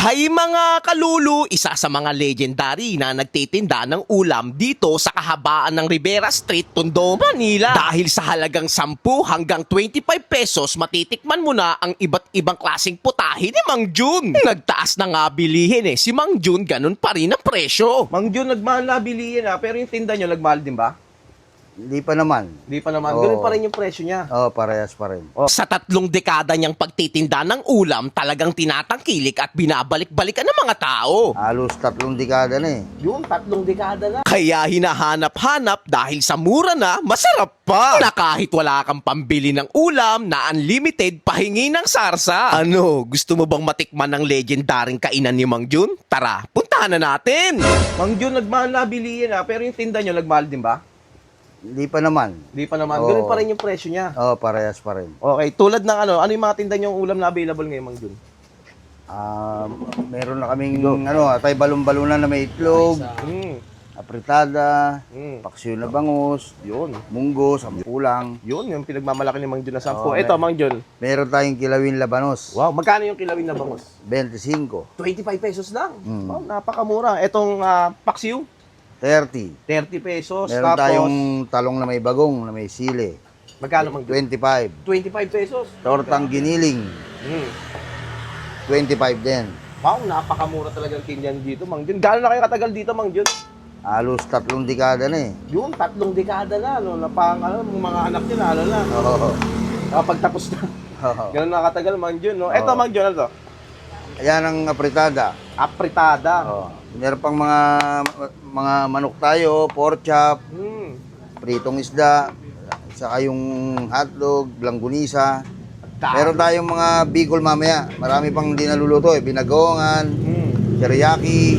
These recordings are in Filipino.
Hay mga kalulu, isa sa mga legendary na nagtitinda ng ulam dito sa kahabaan ng Rivera Street, Tondo, Manila. Dahil sa halagang 10 hanggang 25 pesos, matitikman mo na ang iba't ibang klaseng putahe ni Mang Jun. Nagtaas na nga bilihin si Mang Jun, ganun pa rin ang presyo. Mang Jun, nagmahal na bilihin pero yung tinda nyo nagmahal din ba? Hindi pa naman. Hindi pa naman, Oo. ganun pa rin yung presyo niya. Oo, parehas pa rin. Sa 3 dekada niyang pagtitinda ng ulam, talagang tinatangkilik at binabalik-balikan ng mga tao. Halos 3 dekada na eh. Yung 3 dekada na. Kaya hinahanap-hanap dahil sa mura na, masarap pa. Na kahit wala kang pambili ng ulam na unlimited, pahingi ng sarsa. Ano, gusto mo bang matikman ng legendaring kainan ni Mang Jun? Tara, puntahan na natin. Mang Jun, nagmahal na bilihin pero yung tinda nyo nagmahal din ba? Hindi pa naman. Hindi pa naman, Oo. ganun pa rin yung presyo niya. Oo, parehas pa rin. Okay, tulad ng ano yung mga tinda nyo ulam na available ngayon, Mang Jun? Meron na kaming atay balon-balunan na may itlog, apritada, paksiw na bangus, Yun. munggo, sampulang. Yun, yung pinagmamalaki ni Mang Jun na 10. Oo, Ito, Mang Jun. Meron tayong kilawin labanos, Wow, magkano yung kilawin na bangus? 25, 25 pesos lang. Mm. Wow, napakamura. Itong paksiw, 30. 30 pesos. Meron Tapos, tayong talong na may bagong, na may sili, magkano Mang Jun? 25. 25 pesos. Tortang giniling, 25 din. Wow, napakamura talaga ang kinyan dito, Mang Jun. Gaano na kayo katagal dito, Mang Jun? Halos 3 dekada na eh. Yun, 3 dekada na. Na pang, mga anak nyo na, Oo. Kapagtapos na. Oo. Ganun na katagal, Mang Jun, no? Ito, Oo. Mang Jun, ano to? Ayan ang apritada. Apritada. Oh. Meron pang mga manok tayo, pork chop, Hmm. pritong isda, saka yung hotdog, langgunisa. Dami. Meron tayong mga bigol mamaya. Marami pang di naluluto eh. Binagoongan, teriyaki,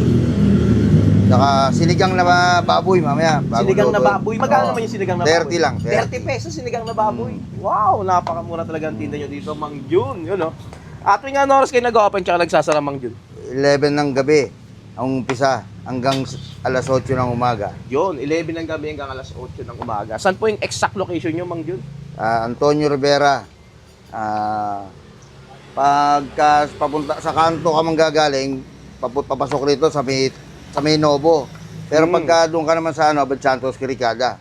saka sinigang na baboy mamaya. Bagong Sinigang na luto. baboy. Magkano Oo. naman yung sinigang na baboy? 30 lang. 30 pesos sinigang na baboy. Wow, napakamura talaga ang tinda nyo dito, Mang Jun. Yun, no? At tuwing ano oras kayo nag-open tsaka nagsasara, Mang Jun? 11 ng gabi ang umpisa hanggang alas 8 ng umaga. Yun, 11 ng gabi hanggang alas 8 ng umaga. Saan po yung exact location nyo, Mang Jun? Antonio Rivera. Pagka papunta sa kanto ka manggagaling, papasok rito sa may Novo. Pero pagka doon ka naman sa Abad Santos, Kirikada.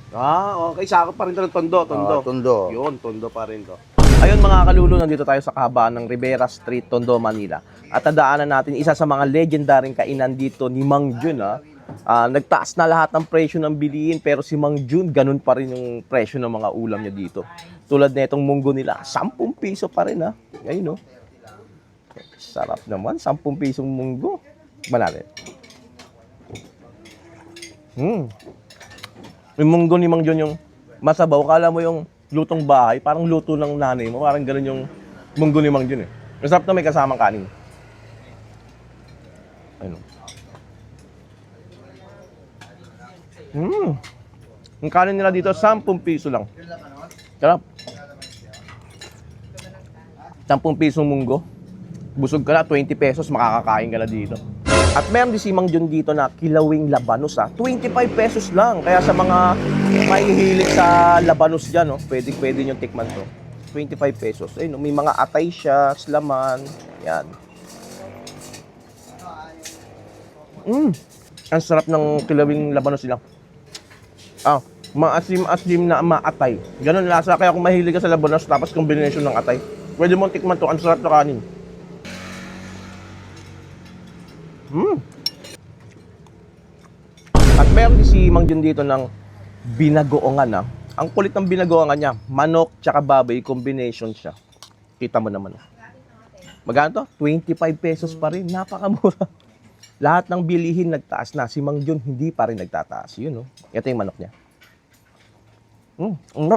Okay. Sakop pa rin ito ng Tondo. Tondo. Yun, Tondo pa rin to. Ayun mga kalulu, nandito tayo sa kahabaan ng Rivera Street, Tondo, Manila. At nadaanan natin isa sa mga legendaring kainan dito ni Mang Jun. Nagtaas na lahat ng presyo ng bilihin pero si Mang Jun, ganun pa rin yung presyo ng mga ulam niya dito. Tulad na itong munggo nila, 10 piso pa rin Ayun sarap naman, 10 pisong munggo. Ba natin? Yung munggo ni Mang Jun yung masabaw, kala mo yung lutong bahay, parang luto ng nanay mo, parang ganun yung munggo ni Mang Jun Masarap na may kasamang kanin. Ayun. Ang kanin nila dito, 10 piso lang. Sarap. 10 pisong munggo. Busog ka na, 20 pesos, makakakain ka na dito. At meron din si Mang Jun dito na kilawing labanos 25 pesos lang. Kaya sa mga mahihilig sa labanos dyan, pwede nyo tikman to. 25 pesos. Ayun, may mga atay siya, slaman. Yan. Ang sarap ng kilawing labanos nila. Maasim-asim na maatay. Ganun lasa. Kaya kung mahilig ka sa labanos, tapos combination ng atay, pwede mong tikman to. Ang sarap na kanin. At meron din si Mang Jun dito ng binagoongan Ang kulit ng binagoongan niya, manok tsaka baboy, combination siya. Kita mo naman. Magkano to? 25 pesos pa rin. Napakamura. Lahat ng bilihin nagtaas na. Si Mang Jun hindi pa rin nagtataas. Yun, Ito yung manok niya. Ang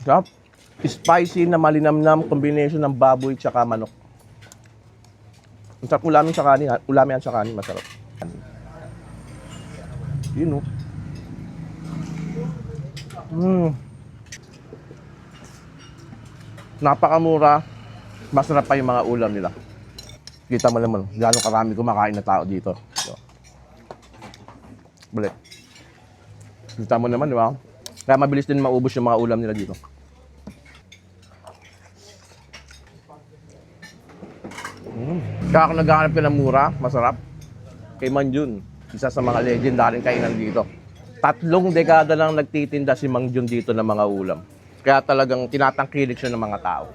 sarap. Spicy na malinamnam, combination ng baboy tsaka manok. Ang sarap ulamin sa kanin. Ulamin sa kanin, masarap. Yun, Napakamura. Masarap pa yung mga ulam nila. Kita mo naman, gano'ng karami kumakain na tao dito. Balik. Kita mo naman, di ba? Kaya mabilis din maubos yung mga ulam nila dito. Kaya kung naghahanap ka ng mura, masarap, kay Mang Jun, isa sa mga legendaryong kainan dito. 3 dekada lang nagtitinda si Mang Jun dito ng mga ulam. Kaya talagang tinatangkilik siya ng mga tao.